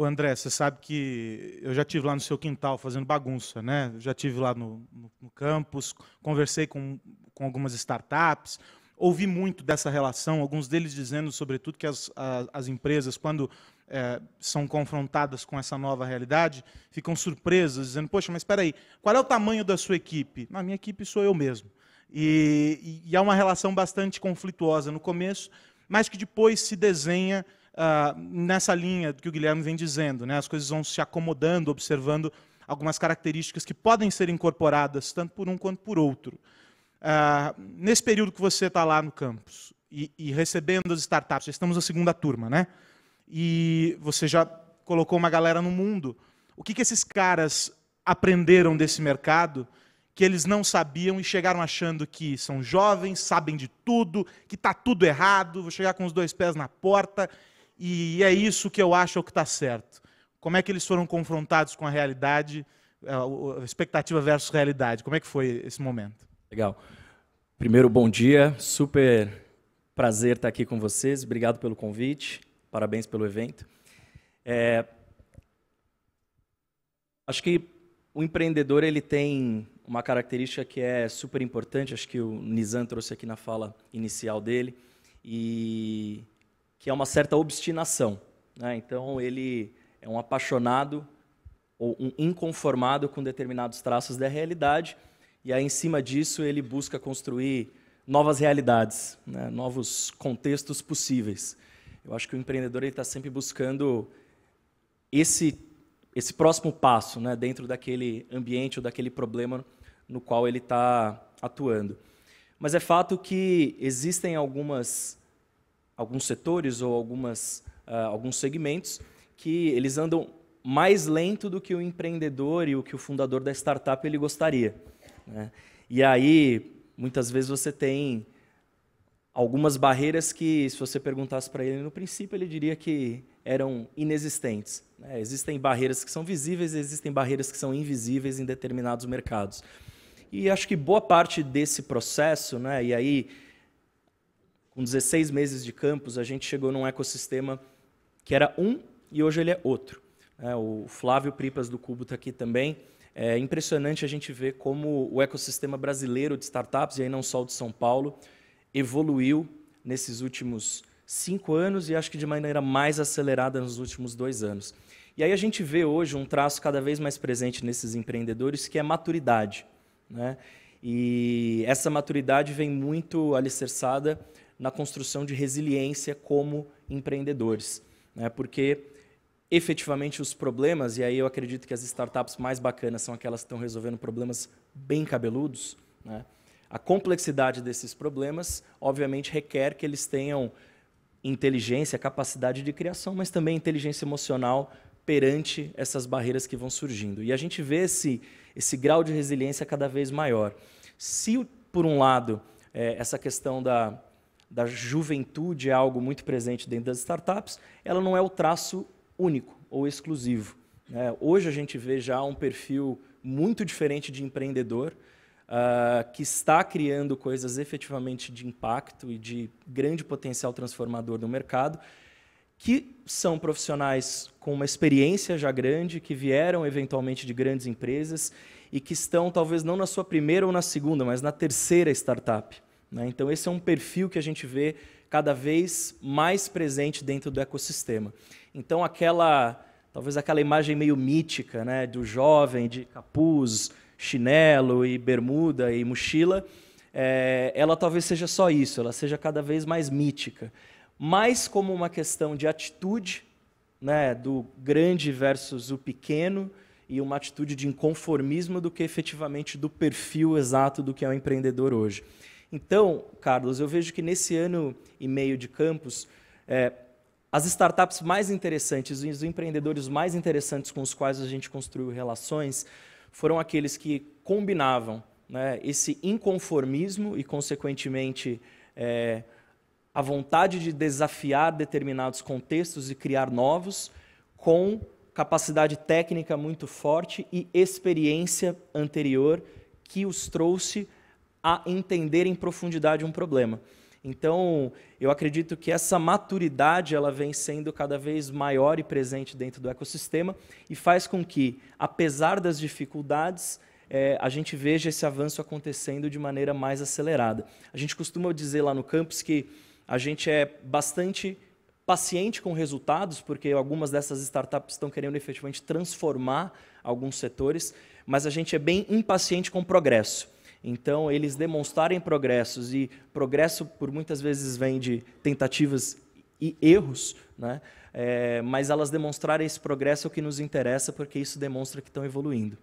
Ô André, você sabe que eu já estive lá no seu quintal fazendo bagunça, né? Eu já estive lá no campus, conversei com algumas startups, ouvi muito dessa relação, alguns deles dizendo, sobretudo, que as empresas, quando são confrontadas com essa nova realidade, ficam surpresas, dizendo, poxa, mas espera aí, qual é o tamanho da sua equipe? A minha equipe sou eu mesmo. E há uma relação bastante conflituosa no começo, mas que depois se desenha nessa linha que o Guilherme vem dizendo, né? As coisas vão se acomodando, observando algumas características que podem ser incorporadas, tanto por um quanto por outro. Nesse período que você está lá no campus e recebendo as startups, já estamos na segunda turma, né? E você já colocou uma galera no mundo. O que esses caras aprenderam desse mercado que eles não sabiam e chegaram achando que são jovens, sabem de tudo, que está tudo errado, vou chegar com os dois pés na porta e é isso que eu acho que está certo. Como é que eles foram confrontados com a realidade, a expectativa versus realidade? Como é que foi esse momento? Legal. Primeiro, bom dia. Super prazer estar aqui com vocês. Obrigado pelo convite. Parabéns pelo evento. Acho que o empreendedor ele tem uma característica que é super importante, acho que o Nizam trouxe aqui na fala inicial dele, e que é uma certa obstinação, né? Então, ele é um apaixonado ou um inconformado com determinados traços da realidade, e aí, em cima disso, ele busca construir novas realidades, né? Novos contextos possíveis. Eu acho que o empreendedor está sempre buscando esse próximo passo, né, dentro daquele ambiente ou daquele problema no qual ele está atuando. Mas é fato que existem alguns setores ou alguns segmentos que eles andam mais lento do que o empreendedor e o que o fundador da startup ele gostaria, né? E aí, muitas vezes, você tem algumas barreiras que, se você perguntasse para ele no princípio, ele diria que eram inexistentes, né? Existem barreiras que são visíveis, existem barreiras que são invisíveis em determinados mercados. E acho que boa parte desse processo, né, e aí, com 16 meses de campus, a gente chegou num ecossistema que era um e hoje ele é outro. O Flávio Pripas do Cubo está aqui também. É impressionante a gente ver como o ecossistema brasileiro de startups, e aí não só o de São Paulo, evoluiu nesses últimos 5 anos e acho que de maneira mais acelerada nos últimos 2 anos. E aí a gente vê hoje um traço cada vez mais presente nesses empreendedores, que é a maturidade, né? E essa maturidade vem muito alicerçada na construção de resiliência como empreendedores, né? Porque efetivamente os problemas, e aí eu acredito que as startups mais bacanas são aquelas que estão resolvendo problemas bem cabeludos, né? A complexidade desses problemas, obviamente, requer que eles tenham inteligência, capacidade de criação, mas também inteligência emocional perante essas barreiras que vão surgindo. E a gente vê esse grau de resiliência cada vez maior. Se, por um lado, essa questão da juventude é algo muito presente dentro das startups, ela não é o traço único ou exclusivo, né? Hoje a gente vê já um perfil muito diferente de empreendedor, que está criando coisas efetivamente de impacto e de grande potencial transformador no mercado, que são profissionais com uma experiência já grande, que vieram eventualmente de grandes empresas e que estão talvez não na sua primeira ou na segunda, mas na terceira startup, né? Então esse é um perfil que a gente vê cada vez mais presente dentro do ecossistema. Então talvez aquela imagem meio mítica, né, do jovem de capuz, chinelo e bermuda e mochila, ela talvez seja só isso, ela seja cada vez mais mítica, mais como uma questão de atitude, né, do grande versus o pequeno, e uma atitude de inconformismo do que efetivamente do perfil exato do que é o empreendedor hoje. Então, Carlos, eu vejo que nesse ano e meio de campus, as startups mais interessantes, os empreendedores mais interessantes com os quais a gente construiu relações, foram aqueles que combinavam, né, esse inconformismo e, consequentemente, a vontade de desafiar determinados contextos e criar novos, com capacidade técnica muito forte e experiência anterior que os trouxe a entender em profundidade um problema. Então, eu acredito que essa maturidade ela vem sendo cada vez maior e presente dentro do ecossistema e faz com que, apesar das dificuldades, a gente veja esse avanço acontecendo de maneira mais acelerada. A gente costuma dizer lá no campus que a gente é bastante paciente com resultados, porque algumas dessas startups estão querendo efetivamente transformar alguns setores, mas a gente é bem impaciente com progresso. Então, eles demonstrarem progressos, e progresso por muitas vezes vem de tentativas e erros, né? Mas elas demonstrarem esse progresso é o que nos interessa, porque isso demonstra que estão evoluindo.